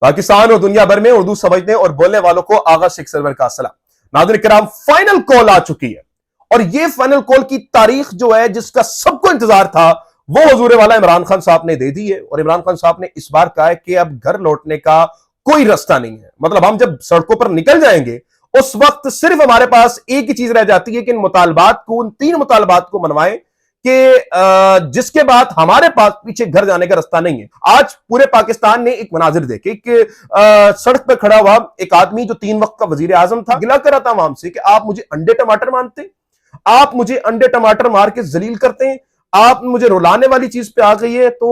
पाकिस्तान और दुनिया भर में उर्दू समझने और बोलने वालों को आगा शेख सरवर का सलाम। नाज़रीन किराम, फाइनल कॉल आ चुकी है और ये फाइनल कॉल की तारीख जो है, जिसका सबको इंतजार था, वो हुजूर वाला इमरान खान साहब ने दे दी है। और इमरान खान साहब ने इस बार कहा है कि अब घर लौटने का कोई रास्ता नहीं है। मतलब हम जब सड़कों पर निकल जाएंगे उस वक्त सिर्फ हमारे पास एक ही चीज रह जाती है कि इन मुतालबात को, उन 3 मुतालबात को मनवाएं कि जिसके बाद हमारे पास पीछे घर जाने का रास्ता नहीं है। आज पूरे पाकिस्तान ने एक मनाजिर देखे कि सड़क पर खड़ा हुआ एक आदमी जो 3 वक्त का वजीर आजम था, गिला कर रहा था आवाम से कि आप मुझे अंडे टमाटर मानते, आप मुझे अंडे टमाटर मार के जलील करते हैं, आप मुझे रुलाने वाली चीज पे आ गई है। तो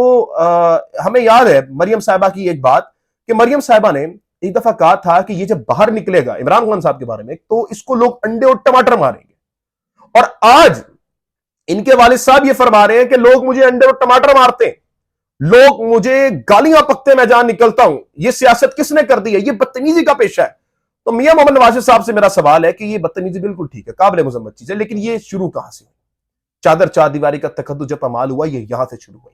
हमें याद है मरियम साहिबा की एक बात कि मरियम साहिबा ने एक दफा कहा था कि ये जब बाहर निकलेगा इमरान खान साहब के बारे में, तो इसको लोग अंडे और टमाटर मारेंगे। और आज इनके वालिद साहब ये फरमा रहे हैं कि लोग मुझे अंडे और टमाटर मारते हैं, लोग मुझे गालियां पकते मैं जहां निकलता हूं। ये सियासत किसने कर दी है? ये बदतमीजी का पेशा है। तो मियां मोहम्मद नवाज साहब से मेरा सवाल है कि ये बदतमीजी बिल्कुल ठीक है, काबिल मजम्मत चीज है, लेकिन ये शुरू कहां से? चादर चार दीवारी का तकद्दुस जब अमाल हुआ, ये यहां से शुरू हुई।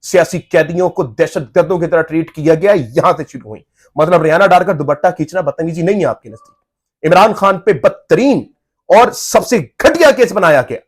सियासी कैदियों को दहशतगर्दों की तरह ट्रीट किया गया, यहां से शुरू हुई। मतलब रियाना डालकर दुपट्टा खींचना बदतमीजी नहीं है आपके नजदीक। इमरान खान पे बदतरीन और सबसे घटिया केस बनाया गया।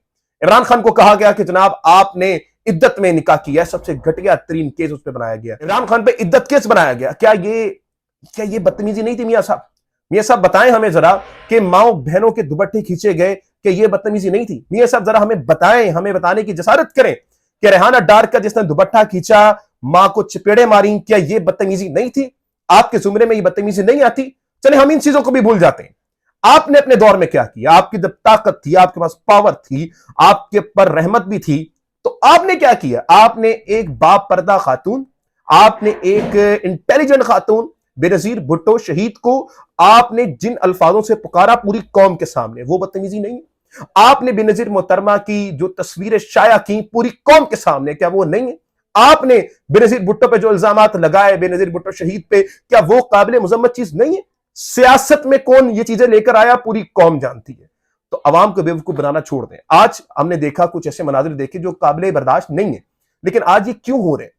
इमरान खान को कहा गया कि जनाब आपने इद्दत में निकाह किया है, सबसे घटिया तरीन केस उस पर बनाया गया। इमरान खान पे इद्दत केस बनाया गया। क्या ये बदतमीजी नहीं थी मियां साहब? मियां साहब बताएं हमें जरा कि माओ बहनों के दुपट्टे खींचे गए, कि ये बदतमीजी नहीं थी? मियां साहब जरा हमें बताएं, हमें बताने की जसारत करें कि रेहाना डार का जिसने दुपट्टा खींचा, मां को चपेड़े मारी, क्या ये बदतमीजी नहीं थी? आपके जुमरे में ये बदतमीजी नहीं आती? चले हम इन चीजों को भी भूल जाते हैं। आपने अपने दौर में क्या किया? आपकी जब ताकत थी, आपके पास पावर थी, आपके पर रहमत भी थी, तो आपने क्या किया? आपने एक बापर्दा खातून, आपने एक इंटेलिजेंट खातून बेनजीर भुट्टो शहीद को आपने जिन अल्फाजों से पुकारा पूरी कौम के सामने, वो बदतमीजी नहीं? आपने बेनजीर मोहतरमा की जो तस्वीरें शाया की पूरी कौम के सामने, क्या वो नहीं है? आपने बेनजीर भुट्टो पे जो इल्जामात लगाए, बेनजीर भुट्टो शहीद पे, क्या वो काबिल मुजम्मत चीज नहीं है? सियासत में कौन ये चीजें लेकर आया पूरी कौम जानती है। तो अवाम को बेवकूफ बनाना छोड़ दें। आज हमने देखा कुछ ऐसे मनाजिर देखे जो काबिल बर्दाश्त नहीं है, लेकिन आज ये क्यों हो रहे हैं?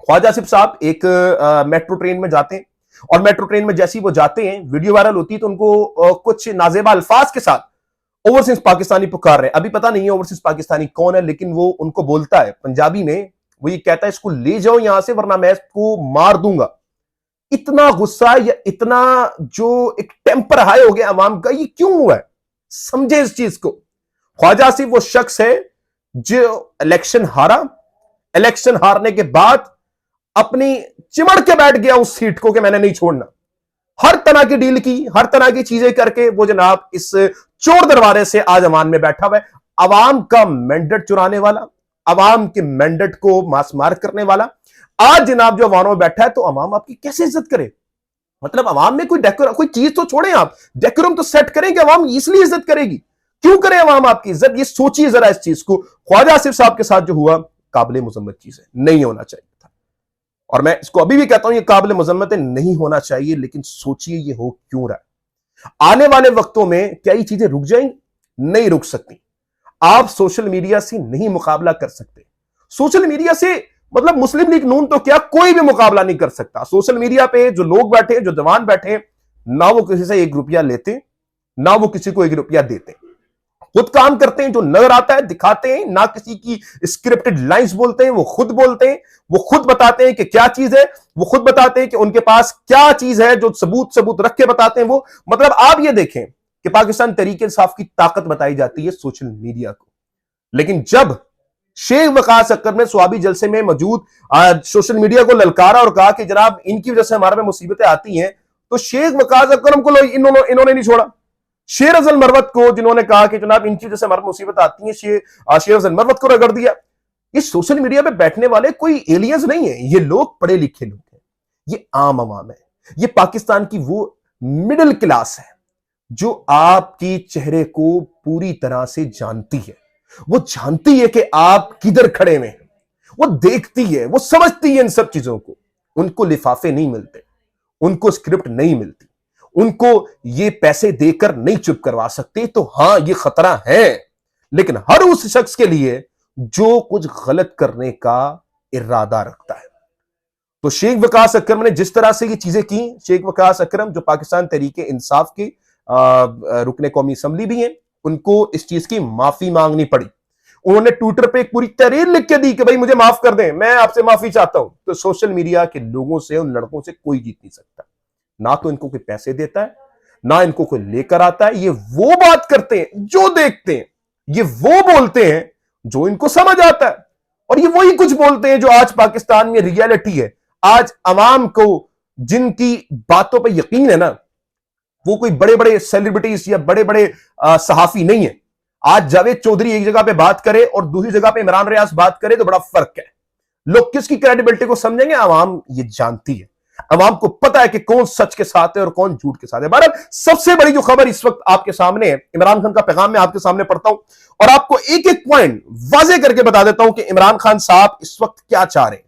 ख्वाजा आसिफ साहब एक मेट्रो ट्रेन में जाते हैं और मेट्रो ट्रेन में जैसे ही वो जाते हैं, वीडियो वायरल होती है, तो उनको कुछ नाजेबा अल्फाज के साथ ओवरसीज पाकिस्तानी पुकार रहे हैं। अभी पता नहीं है ओवरसीज पाकिस्तानी कौन है, लेकिन वो उनको बोलता है पंजाबी में, वो ये कहता है इसको ले जाओ यहां से वरना मैं इसको मार दूंगा। इतना गुस्सा या इतना जो एक टेम्पर हाई हो गया अवाम का, ये क्यों हुआ है? समझे इस चीज को। ख्वाजा आसिफ वो शख्स है जो इलेक्शन हारा, इलेक्शन हारने के बाद अपनी चिमड़ के बैठ गया उस सीट को कि मैंने नहीं छोड़ना। हर तरह की डील की, हर तरह की चीजें करके वो जनाब इस चोर दरबारे से आज अवाम में बैठा हुआ है। अवाम का मैंडेट चुराने वाला, अवाम के मैंडेट को मार करने वाला आज जनाब जो अवाम में बैठा है, तो अवाम आपकी कैसे इज्जत करे? मतलब अवाम में कोई चीज तो छोड़ें, आप डेकोरम तो सेट करें कि अवाम इसलिए इज्जत करेगी। क्यों करे अवाम आपकी इज्जत? ये सोचिए जरा इस चीज को। ख्वाजा आसिफ साहब के साथ जो हुआ काबिल मुजम्मत चीज है, नहीं होना चाहिए था। और मैं इसको अभी भी कहता हूं ये काबिल मुजम्मत नहीं होना चाहिए, लेकिन सोचिए ये हो क्यों रहा है। आने वाले वक्तों में क्या ये चीजें रुक जाएंगी? नहीं रुक सकती। आप सोशल मीडिया से नहीं मुकाबला कर सकते। सोशल मीडिया से मतलब मुस्लिम लीग नून तो क्या, कोई भी मुकाबला नहीं कर सकता। सोशल मीडिया पे जो लोग बैठे, जो जवान बैठे, ना वो किसी से 1 रुपया लेते, ना वो किसी को 1 रुपया देते, खुद काम करते हैं, जो नजर आता है दिखाते हैं, ना किसी की स्क्रिप्टेड लाइंस बोलते हैं, वो खुद बोलते हैं, वो खुद बताते हैं कि क्या चीज है, वो खुद बताते हैं कि उनके पास क्या चीज है, जो सबूत रख के बताते हैं वो। मतलब आप ये देखें कि पाकिस्तान तहरीक इंसाफ की ताकत बताई जाती है सोशल मीडिया को, लेकिन जब शेख वकास अख्तर ने स्वाबी जलसे में मौजूद सोशल मीडिया को ललकारा और कहा कि जनाब इनकी वजह से हमारे में मुसीबतें आती हैं, तो शेख वकास अख्तर को इन्होंने नहीं छोड़ा। शेर अफजल मरवत को, जिन्होंने कहा कि जनाब इनकी वजह से हमारे मुसीबत आती है, शेर अफजल मरवत को रगड़ दिया। ये सोशल मीडिया पे बैठने वाले कोई एलियंस नहीं है, ये लोग पढ़े लिखे लोग हैं, ये आम अवाम है, ये पाकिस्तान की वो मिडिल क्लास है जो आपकी चेहरे को पूरी तरह से जानती है। वो जानती है कि आप किधर खड़े हुए हैं, वो देखती है, वो समझती है इन सब चीजों को। उनको लिफाफे नहीं मिलते, उनको स्क्रिप्ट नहीं मिलती, उनको ये पैसे देकर नहीं चुप करवा सकते। तो हां ये खतरा है, लेकिन हर उस शख्स के लिए जो कुछ गलत करने का इरादा रखता है। तो शेख वकास अकरम ने जिस तरह से ये चीजें की, शेख वकास अकरम जो पाकिस्तान तहरीक इंसाफ के रुकने कौमी असम्बली भी हैं, उनको इस चीज की माफी मांगनी पड़ी। उन्होंने ट्विटर पे एक पूरी तहरीर लिख के दी कि भाई मुझे माफ कर दें, मैं आपसे माफी चाहता हूं। तो सोशल मीडिया के लोगों से, उन लड़कों से कोई जीत नहीं सकता। ना तो इनको कोई पैसे देता है, ना इनको कोई लेकर आता है। ये वो बात करते हैं जो देखते हैं, ये वो बोलते हैं जो इनको समझ आता है, और ये वही कुछ बोलते हैं जो आज पाकिस्तान में रियलिटी है। आज अवाम को जिनकी बातों पर यकीन है ना, वो कोई बड़े बड़े सेलिब्रिटीज या बड़े बड़े सहाफी नहीं है। आज जावेद चौधरी एक जगह पे बात करे और दूसरी जगह पे इमरान रियाज बात करे तो बड़ा फर्क है। लोग किसकी क्रेडिबिलिटी को समझेंगे, अवाम ये जानती है। अवाम को पता है कि कौन सच के साथ है और कौन झूठ के साथ है। बहरहाल सबसे बड़ी जो खबर इस वक्त आपके सामने है, इमरान खान का पैगाम मैं आपके सामने पढ़ता हूं और आपको एक एक पॉइंट वाजे करके बता देता हूं कि इमरान खान साहब इस वक्त क्या चाह रहे हैं,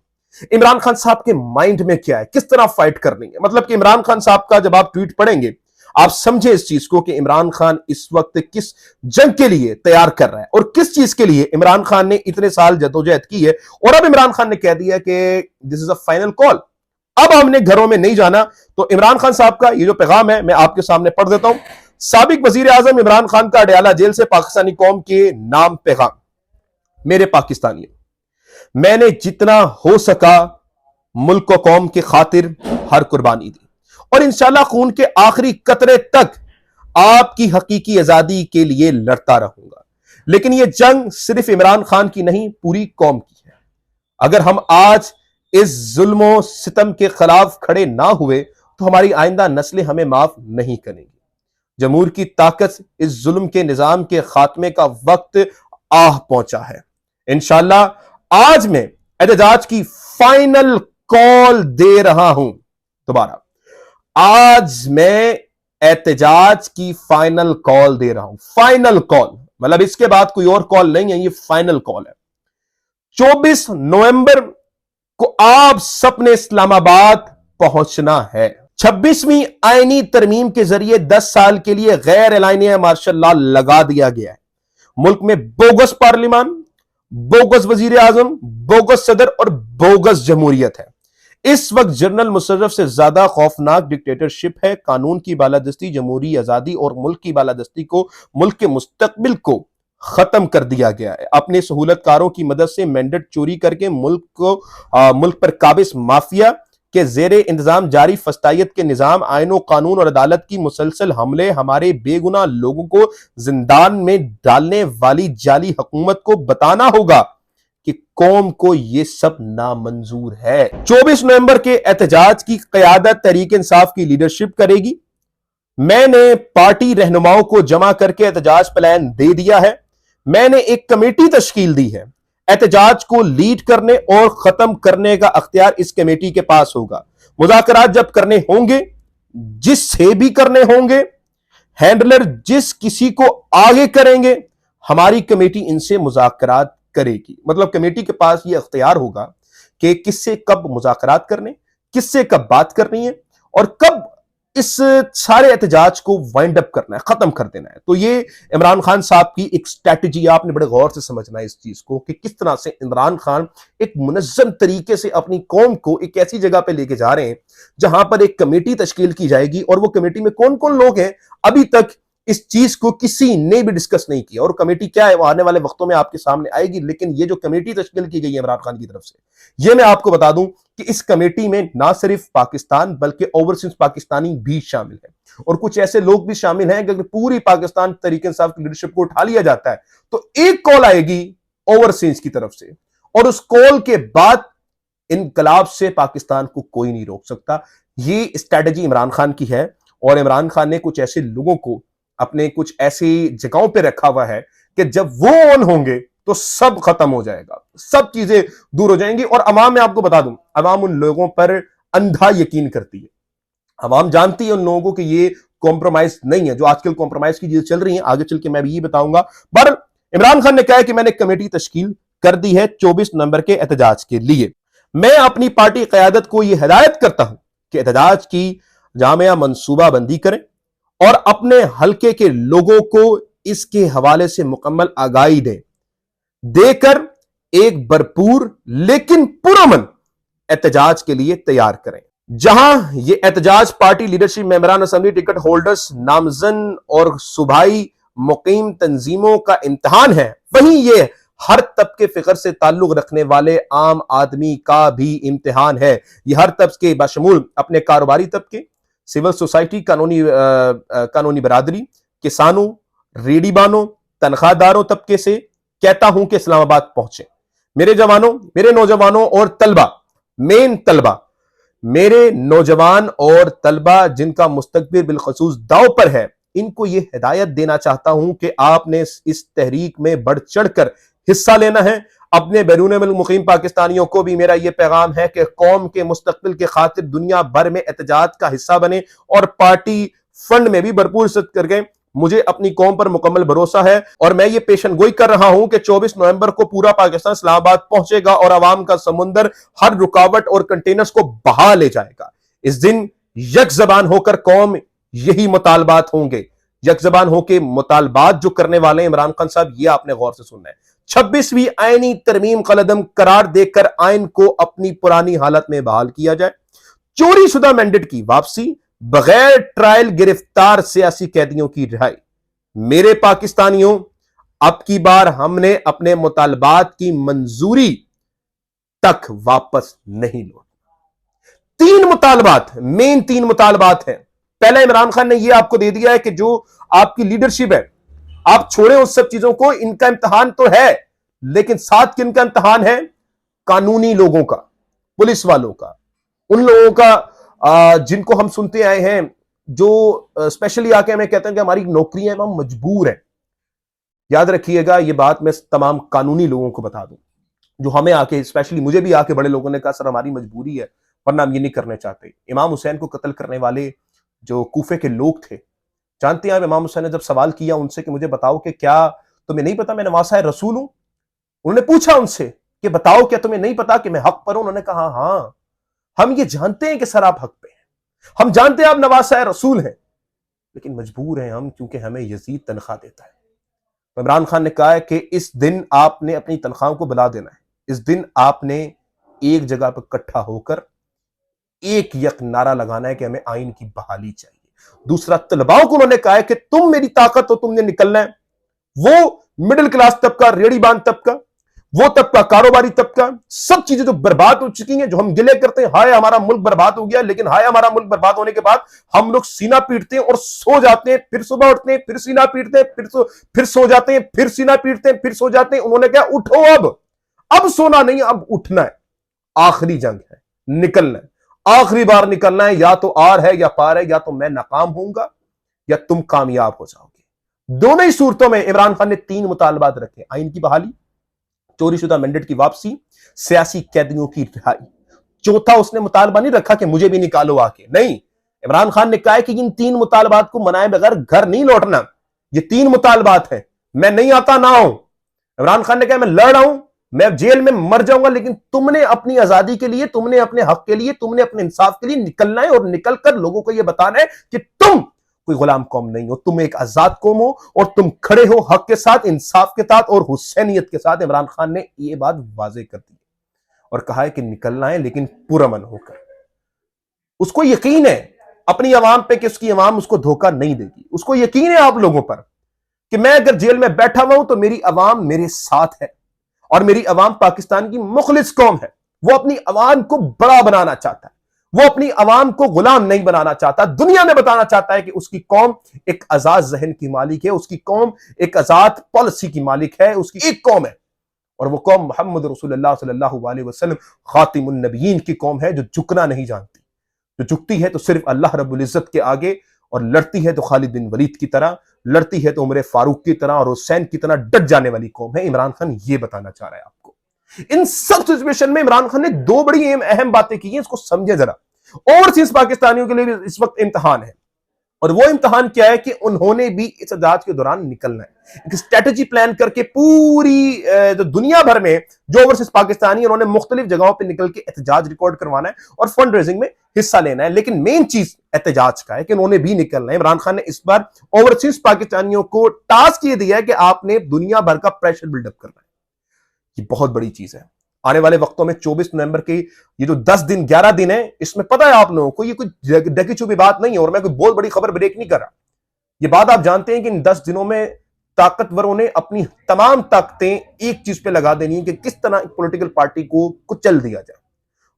इमरान खान साहब के माइंड में क्या है, किस तरह फाइट करनी है। मतलब कि इमरान खान साहब का जब आप ट्वीट पढ़ेंगे आप समझे इस चीज को कि इमरान खान इस वक्त किस जंग के लिए तैयार कर रहा है और किस चीज के लिए इमरान खान ने इतने साल जदोजहद की है। और अब इमरान खान ने कह दिया कि this is a final call, अब हमने घरों में नहीं जाना। तो इमरान खान साहब का ये जो पैगाम है मैं आपके सामने पढ़ देता हूं। साबिक वजीर आजम इमरान खान का अडयाला जेल से पाकिस्तानी कौम के नाम पैगाम। मेरे पाकिस्तानियों, मैंने जितना हो सका मुल्क और कौम की खातिर हर कुर्बानी दी और इंशाल्लाह खून के आखिरी कतरे तक आपकी हकीकी आजादी के लिए लड़ता रहूंगा। लेकिन यह जंग सिर्फ इमरान खान की नहीं, पूरी कौम की है। अगर हम आज इस जुल्म सितम के खिलाफ खड़े ना हुए तो हमारी आइंदा नस्लें हमें माफ नहीं करेंगी। जमहूर की ताकत इस जुल्म के निजाम के खात्मे का वक्त आ पहुंचा है। इंशाल्लाह आज मैं एहतजाज की फाइनल कॉल दे रहा हूं। दोबारा, आज मैं एहतजाज की फाइनल कॉल दे रहा हूं। फाइनल कॉल मतलब इसके बाद कोई और कॉल नहीं है, ये फाइनल कॉल है। 24 नवंबर को आप सबने इस्लामाबाद पहुंचना है। 26वीं आईनी तरमीम के जरिए 10 साल के लिए गैर एलानिया मार्शल लॉ लगा दिया गया है। मुल्क में बोगस पार्लियामान, बोगस वजीर आजम, बोगस सदर और बोगस जमहूरियत है। इस वक्त जनरल मुशर्रफ से ज्यादा खौफनाक डिक्टेटरशिप है। कानून की बालादस्ती, जमहूरी आजादी और मुल्क की बालादस्ती को, मुल्क के मुस्तकबिल को खत्म कर दिया गया है। अपने सहूलतकारों की मदद से मैंडेट चोरी करके मुल्क पर काबिज माफिया के जेरे इंतजाम जारी फस्तायत के निजाम, आईनो कानून और अदालत की मुसलसल हमले, हमारे बेगुनाह लोगों को जिंदान में डालने वाली जाली हुकूमत को बताना होगा कि कौम को यह सब नामंजूर है। 24 नवंबर के एहतजाज की क़यादत तहरीक इंसाफ की लीडरशिप करेगी। मैंने पार्टी रहनुमाओं को जमा करके एहतजाज प्लान दे दिया है। मैंने एक कमेटी तश्कील दी है। एहतजाज को लीड करने और खत्म करने का अख्तियार इस कमेटी के पास होगा। मुज़ाकरात जब करने होंगे, जिससे भी करने होंगे, हैंडलर जिस किसी को आगे करेंगे, हमारी कमेटी इनसे मुज़ाकरात करेगी। मतलब कमेटी के पास यह अख्तियार होगा कि किससे कब मुज़ाकरात करने, किससे कब बात करनी है और कब इस सारे एहतजाज को वाइंड अप करना है, खत्म कर देना है। तो ये इमरान खान साहब की एक स्ट्रैटेजी, आपने बड़े गौर से समझना है इस चीज को कि किस तरह से इमरान खान एक मुनज़्ज़म तरीके से अपनी कौम को एक ऐसी जगह पे लेके जा रहे हैं जहां पर एक कमेटी तश्कील की जाएगी और वो कमेटी में कौन कौन लोग हैं, अभी तक इस चीज को किसी ने भी डिस्कस नहीं किया। और कमेटी क्या है वो आने वाले वक्तों में आपके सामने आएगी। लेकिन ये जो कमेटी तश्कील की गई है इमरान खान की तरफ से, ये मैं आपको बता दूं कि इस कमेटी में ना सिर्फ पाकिस्तान बल्कि ओवरसीज पाकिस्तानी भी शामिल है और कुछ ऐसे लोग भी शामिल हैं कि अगर पूरी पाकिस्तान तरीके इंसाफ की लीडरशिप को उठा लिया जाता है तो एक कॉल आएगी ओवरसीज की तरफ से और उस कॉल के बाद इनकलाब से पाकिस्तान को कोई नहीं रोक सकता। ये स्ट्रैटेजी इमरान खान की है और इमरान खान ने कुछ ऐसे लोगों को अपने कुछ ऐसी जगहों पे रखा हुआ है कि जब वो ऑन होंगे तो सब खत्म हो जाएगा, सब चीजें दूर हो जाएंगी। और अवाम, मैं आपको बता दूं, अवाम उन लोगों पर अंधा यकीन करती है। अवाम जानती है उन लोगों को कि ये कॉम्प्रोमाइज नहीं है, जो आजकल कॉम्प्रोमाइज की चीजें चल रही हैं, आगे चल के मैं भी ये बताऊंगा। पर इमरान खान ने कहा है कि मैंने कमेटी तश्कील कर दी है 24 नवंबर के एहतजाज के लिए। मैं अपनी पार्टी क़यादत को यह हिदायत करता हूं कि एहतजाज की जामिया मंसूबाबंदी करें और अपने हल्के के लोगों को इसके हवाले से मुकम्मल आगाही देकर एक भरपूर लेकिन पुरअमन एहतजाज के लिए तैयार करें। जहां ये एहतजाज पार्टी लीडरशिप, मेंबरान असेंबली, टिकट होल्डर्स, नामजन और सूबाई मुकीम तंजीमों का इम्तिहान है, वहीं ये हर तबके फिक्र से ताल्लुक रखने वाले आम आदमी का भी इम्तिहान है। ये हर तबके बशमूल अपने कारोबारी तबके, सिविल सोसाइटी, कानूनी बरादरी, किसानों, रेडीबानों, तनख्वाहदारों तबके से कहता हूं कि इस्लामाबाद पहुंचे। मेरे जवानों, मेरे नौजवानों और तलबा, मेन तलबा, मेरे नौजवान और तलबा जिनका मुस्तकबिल बिलखसूस दाव पर है, इनको यह हिदायत देना चाहता हूं कि आपने इस तहरीक में बढ़ चढ़कर हिस्सा लेना है। अपने बैरून मुल्क मुकीम पाकिस्तानियों को भी मेरा यह पैगाम है कि कौम के मुस्तकबिल के खातिर दुनिया भर में एहतजाज का हिस्सा बने और पार्टी फंड में भी भरपूर हिस्सा करके। मुझे अपनी कौम पर मुकम्मल भरोसा है और मैं ये पेशन गोई कर रहा हूं कि 24 नवंबर को पूरा पाकिस्तान इस्लामाबाद पहुंचेगा और अवाम का समुंदर हर रुकावट और कंटेनर्स को बहा ले जाएगा। इस दिन यक जबान होकर कौम यही मुतालबात होंगे। यक जबान होकर मुतालबात जो करने वाले इमरान खान साहब, ये आपने गौर से सुनना है। 26वीं आईनी तरमीम कलदम करार देकर आइन को अपनी पुरानी हालत में बहाल किया जाए। चोरी शुदा मैंडेट की वापसी, बगैर ट्रायल गिरफ्तार सियासी कैदियों की रिहाई। मेरे पाकिस्तानियों, अब की बार हमने अपने मुतालबात की मंजूरी तक वापस नहीं लौटना। 3 मुतालबात, मेन 3 मुतालबात हैं। पहला, इमरान खान ने यह आपको दे दिया है कि जो आपकी लीडरशिप है, आप छोड़े उस सब चीजों को, इनका इम्तिहान तो है, लेकिन साथ किनका इम्तिहान है? कानूनी लोगों का, पुलिस वालों का, उन लोगों का जिनको हम सुनते आए हैं, जो स्पेशली आके हमें कहते हैं कि हमारी नौकरियां, हम मजबूर हैं। याद रखिएगा, ये बात मैं तमाम कानूनी लोगों को बता दूं, जो हमें आके, स्पेशली मुझे भी आके बड़े लोगों ने कहा, सर हमारी मजबूरी है वरना हम ये नहीं करने चाहते। इमाम हुसैन को कत्ल करने वाले जो कूफे के लोग थे, जानते हैं आप, इमाम हुसैन ने जब सवाल किया उनसे कि मुझे बताओ कि क्या तुम्हें नहीं पता मैं नवासा रसूल हूं? उन्होंने पूछा उनसे कि बताओ क्या तुम्हें नहीं पता कि मैं हक पर हूं? उन्होंने कहा हां, हम ये जानते हैं कि सर आप हक पे हैं, हम जानते हैं आप नवासा रसूल हैं, लेकिन मजबूर हैं हम क्योंकि हमें यजीद तनख्वाह देता है। तो इमरान खान ने कहा है कि इस दिन आपने अपनी तनख्वाहों को बुला देना है। इस दिन आपने एक जगह पर इकट्ठा होकर एक यक नारा लगाना है कि हमें आइन की बहाली चाहिए। दूसरा, तलबाओं को उन्होंने कहा है कि तुम मेरी ताकत हो, तुमने निकलना है। वो मिडिल क्लास तबका, रेड़ीबान तबका, वो तबका, कारोबारी तबका, सब चीजें जो बर्बाद हो चुकी हैं, जो हम गिले करते हैं, हाय हमारा मुल्क बर्बाद हो गया, लेकिन हाय हमारा मुल्क बर्बाद होने के बाद हम लोग सीना पीटते हैं और सो जाते हैं, फिर सुबह उठते हैं, फिर सीना पीटते हैं, फिर सो जाते हैं, फिर सीना पीटते हैं, फिर सो जाते हैं। उन्होंने कहा उठो, अब सोना नहीं, अब उठना है। आखिरी जंग है, निकलना है, आखिरी बार निकलना है। या तो आर है या पार है, या तो मैं नाकाम होऊंगा या तुम कामयाब हो जाओगे। दोनों ही सूरतों में इमरान खान ने 3 मुतालबात रखे: आइन की बहाली, चोरीशुदा मैंडेट की वापसी, सियासी कैदियों की रिहाई। चौथा उसने मुतालबा नहीं रखा कि मुझे भी निकालो आके, नहीं। इमरान खान ने कहा है कि इन 3 मुतालबात को मनाए बगैर घर नहीं लौटना। ये 3 मुतालबात हैं, मैं नहीं आता ना हूं। इमरान खान ने कहा मैं लड़ रहा हूं, मैं जेल में मर जाऊंगा, लेकिन तुमने अपनी आजादी के लिए, तुमने अपने हक के लिए, तुमने अपने इंसाफ के लिए निकलना है और निकलकर लोगों को यह बताना है कि तुम कोई गुलाम कौम नहीं हो, तुम एक आजाद कौम हो और तुम खड़े हो हक के साथ, इंसाफ के साथ और हुसैनियत के साथ। इमरान खान ने यह बात वाजे कर दी और कहा है कि निकलना है, लेकिन पुरअमन होकर। उसको यकीन है अपनी आवाम पे कि उसकी आवाम उसको धोखा नहीं देगी। उसको यकीन है आप लोगों पर कि मैं अगर जेल में बैठा हुआ हूं तो मेरी आवाम मेरे साथ है और मेरी आवाम पाकिस्तान की मुखलिस कौम है। वो अपनी आवाम को बड़ा बनाना चाहता है, वो अपनी आवाम को गुलाम नहीं बनाना चाहता। दुनिया में बताना चाहता है कि उसकी कौम एक आजाद जहन की मालिक है, उसकी कौम एक आजाद पॉलिसी की मालिक है, उसकी एक कौम है और वो कौम मोहम्मद रसूलुल्लाह सल्लल्लाहु अलैहि वसल्लम खातिमुन नबिय्यीन की कौम है, जो झुकना नहीं जानती, जो झुकती है तो सिर्फ अल्लाह रब्बुल इज्जत के आगे, और लड़ती है तो खालिद बिन वलीद की तरह, लड़ती है तो उमर फारूक की तरह और हुसैन की तरह डट जाने वाली कौम है। इमरान खान ये बताना चाह रहा है आपको। इन सब सिचुएशन में इमरान खान ने 2 बड़ी अहम बातें की हैं, इसको समझे जरा। ओवरसीज पाकिस्तानियों के लिए भी इस वक्त इम्तिहान है, और वो इम्तिहान क्या है कि उन्होंने भी इस एहतजाज के दौरान निकलना है। एक स्ट्रेटेजी प्लान करके पूरी जो दुनिया भर में जो ओवरसीज पाकिस्तानी, उन्होंने मुख्तलिफ जगहों पर निकल के एहतजाज रिकॉर्ड करवाना है और फंड रेजिंग में हिस्सा लेना है। लेकिन मेन चीज एहतजाज का है कि उन्होंने भी निकलना है। इमरान खान ने इस बार ओवरसीज पाकिस्तानियों को टास्क ये दिया है कि आपने दुनिया भर का प्रेशर बिल्डअप करना है। ये बहुत बड़ी चीज है। आने वाले वक्तों में 24 नवंबर के ये जो 10 दिन 11 दिन है, इसमें पता है आप लोगों को ये कोई ढकी छुपी बात नहीं है और मैं कोई बहुत बड़ी खबर ब्रेक नहीं कर रहा। ये बात आप जानते हैं कि इन 10 दिनों में ताकतवरों ने अपनी तमाम ताकतें एक चीज पे लगा देनी है कि किस तरह पॉलिटिकल पार्टी को कुचल दिया जाए।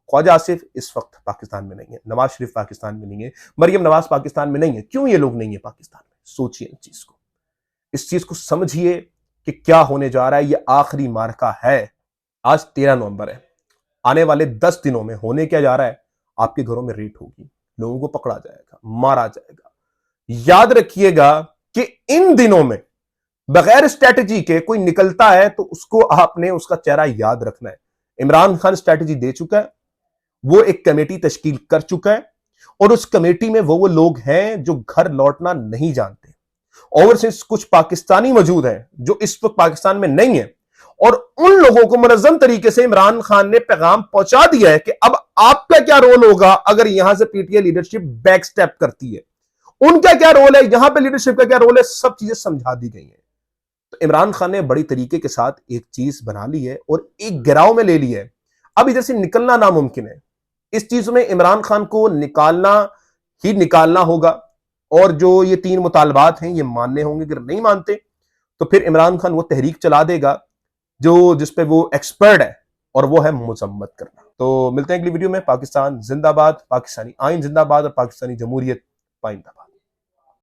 ख्वाजा आसिफ इस वक्त पाकिस्तान में नहीं है, नवाज शरीफ पाकिस्तान में नहीं है, मरियम नवाज पाकिस्तान में नहीं है। क्यों ये लोग नहीं है पाकिस्तान में? सोचिए इस चीज को समझिए कि क्या होने जा रहा है। ये आखिरी मार्का है। आज 13 नवंबर है। आने वाले 10 दिनों में होने क्या जा रहा है? आपके घरों में रेड होगी, लोगों को पकड़ा जाएगा, मारा जाएगा। याद रखिएगा कि इन दिनों में बगैर स्ट्रैटेजी के कोई निकलता है तो उसको आपने उसका चेहरा याद रखना है। इमरान खान स्ट्रैटेजी दे चुका है, वो एक कमेटी तश्कील कर चुका है और उस कमेटी में वो लोग हैं जो घर लौटना नहीं जानते। ओवरसीज कुछ पाकिस्तानी मौजूद हैं जो इस वक्त पाकिस्तान में नहीं है और उन लोगों को मुनज़्ज़म तरीके से इमरान खान ने पैगाम पहुंचा दिया है कि अब आपका क्या रोल होगा अगर यहां से पीटीआई लीडरशिप बैक स्टेप करती है। उनका क्या रोल है, यहां पे लीडरशिप का क्या रोल है, सब चीजें समझा दी गई हैं। तो इमरान खान ने बड़ी तरीके के साथ एक चीज बना ली है और एक गिराव में ले ली है। अब इधर से निकलना नामुमकिन है। इस चीज में इमरान खान को निकालना ही निकालना होगा और जो ये 3 मुतालबात हैं ये मानने होंगे। अगर नहीं मानते तो फिर इमरान खान वो तहरीक चला देगा जो जिसपे वो एक्सपर्ट है और वो है मजम्मत करना। तो मिलते हैं अगली वीडियो में। पाकिस्तान जिंदाबाद, पाकिस्तानी आइन जिंदाबाद और पाकिस्तानी जमहूरियत पाइंदाबाद।